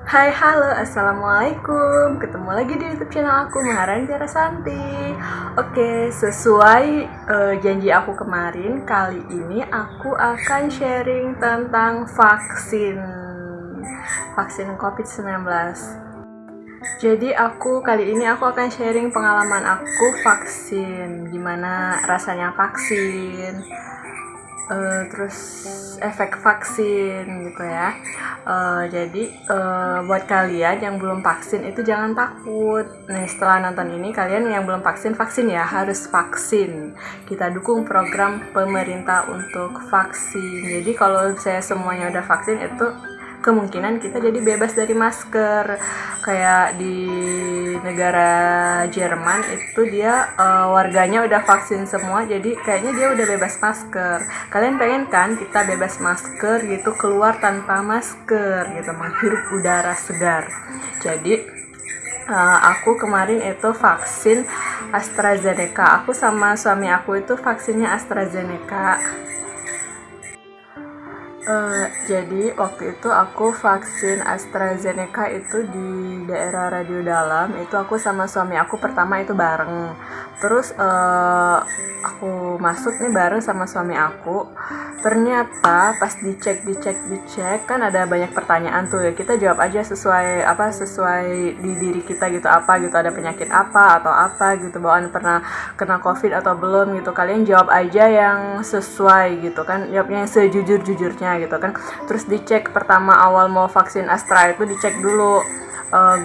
Hai, halo, assalamualaikum. Ketemu lagi di YouTube channel aku, Maharani Tiara Santi. Oke, sesuai janji aku kemarin, kali ini aku akan sharing tentang vaksin COVID-19. Jadi kali ini aku akan sharing pengalaman aku vaksin, gimana rasanya vaksin, terus efek vaksin gitu ya. Jadi buat kalian yang belum vaksin itu jangan takut. Nih setelah nonton ini kalian yang belum vaksin ya, harus vaksin. Kita dukung program pemerintah untuk vaksin. Jadi kalau saya semuanya udah vaksin itu kemungkinan kita jadi bebas dari masker. Kayak di negara Jerman itu dia warganya udah vaksin semua, jadi kayaknya dia udah bebas masker. Kalian pengen kan kita bebas masker gitu, keluar tanpa masker gitu, menghirup udara segar. Jadi aku kemarin itu vaksin AstraZeneca. Aku sama suami aku itu vaksinnya AstraZeneca. Jadi waktu itu aku vaksin AstraZeneca itu di daerah Radio Dalam. Itu aku sama suami aku pertama itu bareng. Terus aku masuk nih bareng sama suami aku. Ternyata pas dicek kan ada banyak pertanyaan tuh ya. Kita jawab aja sesuai di diri kita gitu, apa gitu, ada penyakit apa atau apa gitu, bawaan pernah kena COVID atau belum gitu. Kalian jawab aja yang sesuai gitu kan, jawabnya yang sejujur-jujurnya gitu kan. Terus dicek pertama awal mau vaksin Astra itu dicek dulu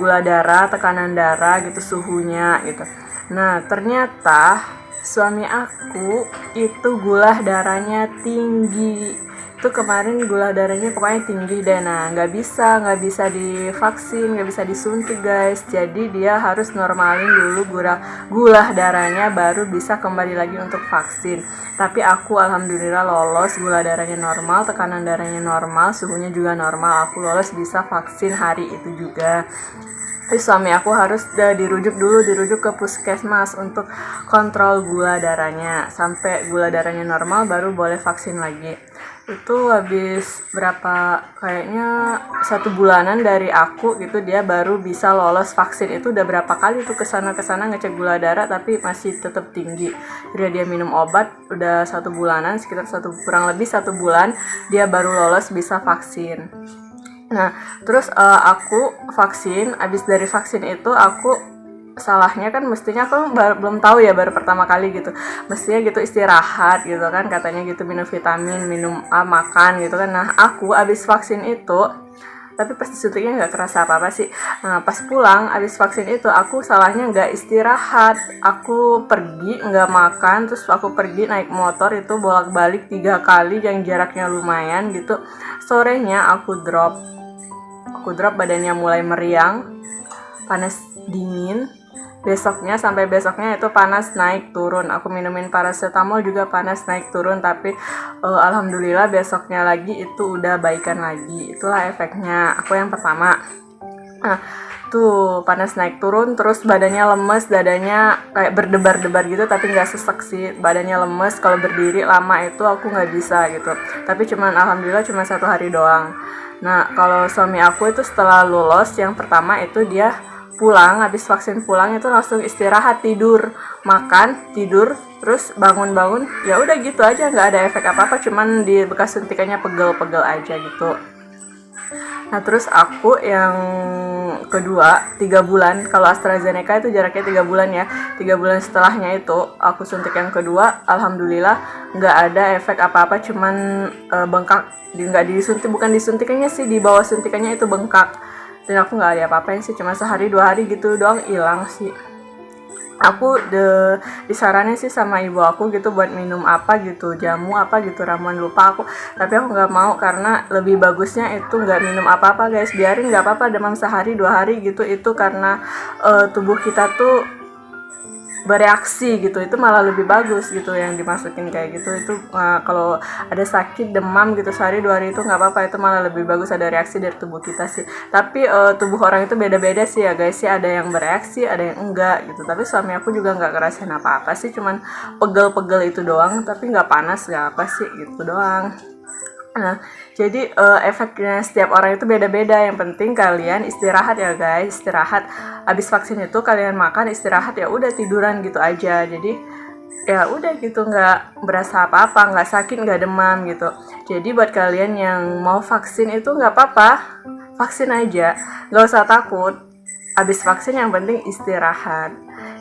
gula darah, tekanan darah gitu, suhunya gitu. Nah ternyata suami aku itu gula darahnya tinggi. Itu kemarin gula darahnya pokoknya tinggi deh. Nah nggak bisa divaksin, nggak bisa disuntik guys. Jadi dia harus normalin dulu gula darahnya, baru bisa kembali lagi untuk vaksin. Tapi aku alhamdulillah lolos, gula darahnya normal, tekanan darahnya normal, suhunya juga normal. Aku lolos bisa vaksin hari itu juga. Tapi suami aku harus dirujuk ke puskesmas untuk kontrol gula darahnya. Sampai gula darahnya normal baru boleh vaksin lagi. Itu habis kayaknya 1 bulanan dari aku gitu, dia baru bisa lolos vaksin. Itu udah berapa kali tuh kesana ngecek gula darah tapi masih tetap tinggi. Jadi dia minum obat udah 1 bulanan, sekitar kurang lebih 1 bulan dia baru lolos bisa vaksin. Nah terus aku vaksin. Abis dari vaksin itu aku salahnya kan mestinya aku belum tahu ya, baru pertama kali gitu, mestinya gitu istirahat gitu kan, katanya gitu, minum vitamin, makan gitu kan. Nah aku abis vaksin itu, tapi pas disuntiknya nggak kerasa apa-apa sih. Nah pas pulang abis vaksin itu aku salahnya nggak istirahat, aku pergi nggak makan, terus aku pergi naik motor itu bolak-balik 3 kali yang jaraknya lumayan gitu. Sorenya aku drop, badannya mulai meriang, panas dingin. Sampai besoknya itu panas naik turun. Aku minumin paracetamol juga panas naik turun, tapi alhamdulillah besoknya lagi itu udah baikan lagi. Itulah efeknya aku yang pertama. Nah tuh panas naik turun, terus badannya lemes, dadanya kayak berdebar-debar gitu, tapi nggak sesek sih, badannya lemes. Kalau berdiri lama itu aku nggak bisa gitu, tapi alhamdulillah cuma 1 hari doang. Nah kalau suami aku itu setelah lulus yang pertama itu dia pulang, habis vaksin pulang itu langsung istirahat, tidur, makan, tidur, terus bangun ya udah gitu aja, nggak ada efek apa-apa, cuman di bekas suntikannya pegel-pegel aja gitu. Nah terus aku yang kedua 3 bulan, kalau AstraZeneca itu jaraknya 3 bulan ya, 3 bulan setelahnya itu aku suntik yang kedua, alhamdulillah nggak ada efek apa-apa, cuman bengkak, bukan disuntikannya sih, di bawah suntikannya itu bengkak. Dan aku nggak ada apa-apain sih, cuma sehari 2 hari gitu doang hilang sih. Aku disaranin sih sama ibu aku gitu buat minum apa gitu, jamu apa gitu, ramuan, lupa aku. Tapi aku nggak mau, karena lebih bagusnya itu nggak minum apa-apa guys, biarin nggak apa-apa demam sehari 2 hari gitu. Itu karena tubuh kita tuh bereaksi gitu, itu malah lebih bagus gitu yang dimasukin kayak gitu. Itu kalau ada sakit demam gitu sehari 2 hari itu nggak apa-apa, itu malah lebih bagus, ada reaksi dari tubuh kita sih. Tapi tubuh orang itu beda-beda sih ya guys sih, ada yang bereaksi ada yang enggak gitu. Tapi suami aku juga nggak ngerasain apa-apa sih, cuman pegel-pegel itu doang, tapi nggak panas nggak apa sih gitu doang. Nah Jadi efeknya setiap orang itu beda-beda. Yang penting kalian istirahat ya guys, istirahat. Abis vaksin itu kalian makan, istirahat, ya udah tiduran gitu aja. Jadi ya udah gitu, nggak berasa apa-apa, nggak sakit, nggak demam gitu. Jadi buat kalian yang mau vaksin itu nggak apa-apa, vaksin aja, nggak usah takut. Abis vaksin yang penting istirahat.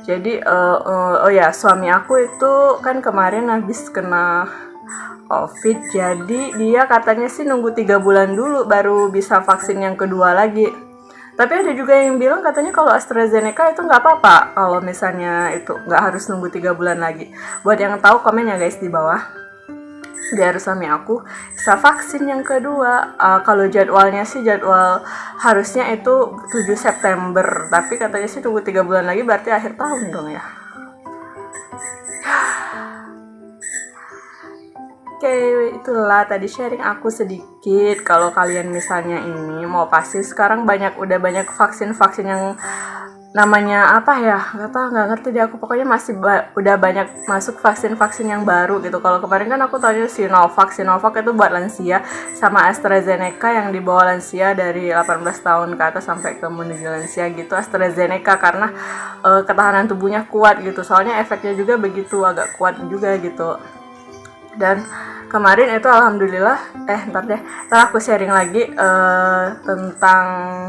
Jadi oh ya, suami aku itu kan kemarin habis kena COVID, jadi dia katanya sih nunggu 3 bulan dulu baru bisa vaksin yang kedua lagi. Tapi ada juga yang bilang katanya kalau AstraZeneca itu nggak apa-apa kalau misalnya itu nggak harus nunggu 3 bulan lagi. Buat yang tahu komen ya guys di bawah. Biar suami aku bisa vaksin yang kedua. Kalau jadwalnya sih jadwal harusnya itu 7 September, tapi katanya sih tunggu 3 bulan lagi, berarti akhir tahun dong ya. Oke, itulah tadi sharing aku sedikit. Kalau kalian misalnya ini mau vaksin, sekarang udah banyak vaksin-vaksin yang namanya apa ya, nggak ngerti deh aku. Pokoknya udah banyak masuk vaksin-vaksin yang baru gitu. Kalau kemarin kan aku tanya Sinovac itu buat lansia, sama AstraZeneca yang di bawah lansia dari 18 tahun ke atas sampai ke menuju lansia gitu. AstraZeneca karena ketahanan tubuhnya kuat gitu, soalnya efeknya juga begitu, agak kuat juga gitu. Dan kemarin itu alhamdulillah, ntar aku sharing lagi tentang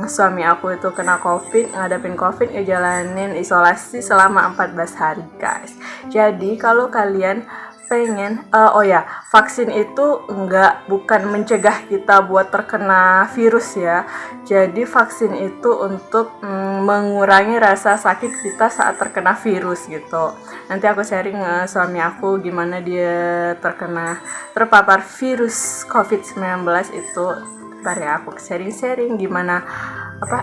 suami aku itu kena COVID, ngadapin COVID, ngejalanin isolasi selama 14 hari guys. Jadi kalau kalian pengen, vaksin itu bukan mencegah kita buat terkena virus ya. Jadi vaksin itu untuk mengurangi rasa sakit kita saat terkena virus gitu. Nanti aku sharing suami aku gimana dia terpapar virus COVID-19 itu. Ntar ya aku sharing gimana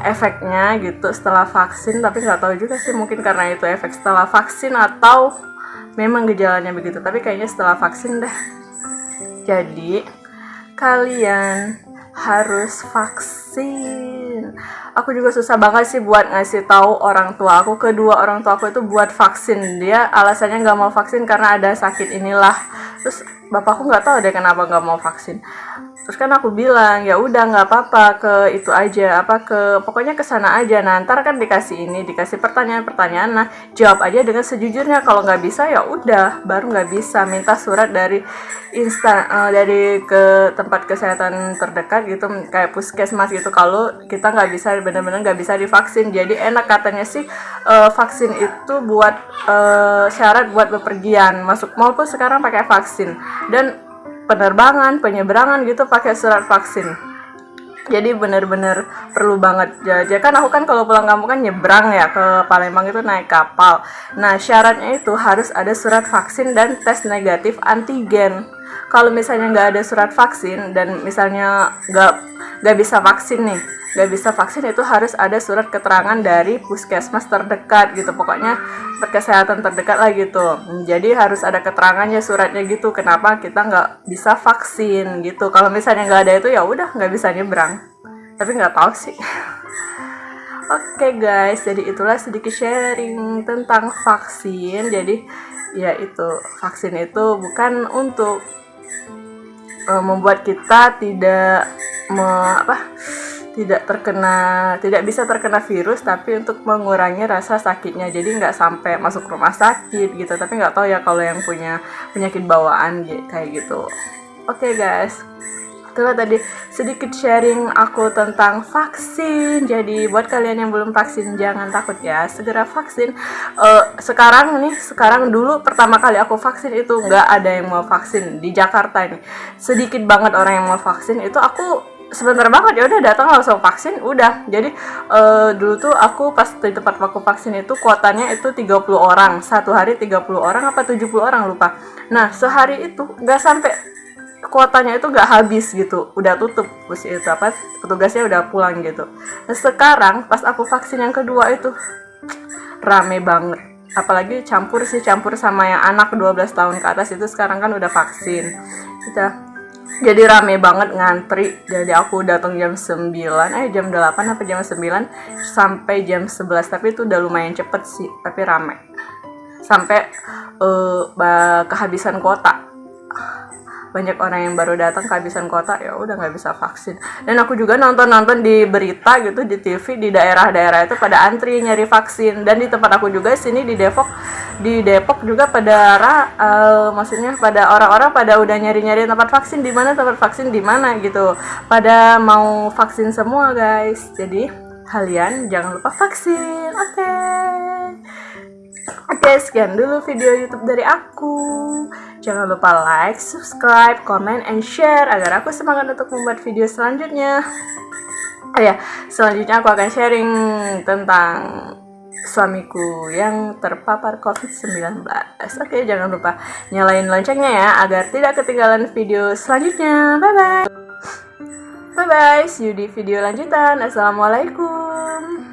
efeknya gitu setelah vaksin. Tapi nggak tahu juga sih, mungkin karena itu efek setelah vaksin atau memang gejalanya begitu, tapi kayaknya setelah vaksin deh. Jadi kalian harus vaksin. Aku juga susah banget sih buat ngasih tahu orang tua aku. Kedua orang tua aku itu buat vaksin. Dia alasannya nggak mau vaksin karena ada sakit inilah. Terus bapakku nggak tahu deh kenapa nggak mau vaksin. Terus kan aku bilang ya udah nggak apa-apa, ke itu aja, pokoknya ke sana aja. Nah ntar kan dikasih pertanyaan, nah jawab aja dengan sejujurnya. Kalau nggak bisa ya udah, baru nggak bisa, minta surat dari dari ke tempat kesehatan terdekat gitu, kayak puskesmas gitu. Kalau kita nggak bisa, benar-benar nggak bisa divaksin. Jadi enak katanya sih vaksin itu buat syarat buat bepergian, masuk mall pun sekarang pakai vaksin, dan penerbangan, penyeberangan gitu pakai surat vaksin. Jadi benar-benar perlu banget. Jadi kan aku kan kalau pulang kampung kan nyebrang ya ke Palembang itu naik kapal. Nah syaratnya itu harus ada surat vaksin dan tes negatif antigen. Kalau misalnya nggak ada surat vaksin dan misalnya nggak bisa vaksin itu harus ada surat keterangan dari puskesmas terdekat gitu, pokoknya kesehatan terdekat lah gitu. Jadi harus ada keterangannya, suratnya gitu, kenapa kita nggak bisa vaksin gitu. Kalau misalnya nggak ada itu ya udah nggak bisa nyebrang, tapi nggak tahu sih. Oke guys, jadi itulah sedikit sharing tentang vaksin. Jadi ya itu, vaksin itu bukan untuk membuat kita tidak bisa terkena virus, tapi untuk mengurangi rasa sakitnya. Jadi nggak sampai masuk rumah sakit gitu. Tapi nggak tahu ya kalau yang punya penyakit bawaan kayak gitu. Oke guys, itulah tadi sedikit sharing aku tentang vaksin. Jadi buat kalian yang belum vaksin jangan takut ya, segera vaksin. Sekarang dulu pertama kali aku vaksin itu nggak ada yang mau vaksin di Jakarta ini. Sedikit banget orang yang mau vaksin. Itu aku sebentar banget ya udah datang langsung vaksin udah. Jadi dulu tuh aku pas di tempat aku vaksin itu kuotanya itu 30 orang. Satu hari 30 orang apa 70 orang lupa. Nah sehari itu nggak sampai kuotanya itu nggak habis gitu, udah tutup, terus itu petugasnya udah pulang gitu. Nah sekarang pas aku vaksin yang kedua itu rame banget, apalagi campur sama yang anak 12 tahun ke atas itu sekarang kan udah vaksin kita. Jadi rame banget ngantri. Jadi aku datang jam 8 apa jam 9 sampai jam 11, tapi itu udah lumayan cepet sih, tapi rame sampai kehabisan kuota. banyak orang yang baru datang kehabisan kuota, ya udah nggak bisa vaksin. Dan aku juga nonton di berita gitu di TV di daerah-daerah itu pada antri nyari vaksin. Dan di tempat aku juga sini di Depok juga maksudnya pada orang-orang pada udah nyari-nyari tempat vaksin di mana gitu, pada mau vaksin semua guys. Jadi kalian jangan lupa vaksin, oke? Oke, sekian dulu video YouTube dari aku. Jangan lupa like, subscribe, comment, and share agar aku semangat untuk membuat video selanjutnya. Selanjutnya aku akan sharing tentang suamiku yang terpapar COVID-19. Oke, jangan lupa nyalain loncengnya ya agar tidak ketinggalan video selanjutnya. Bye bye. See you di video lanjutan. Assalamualaikum.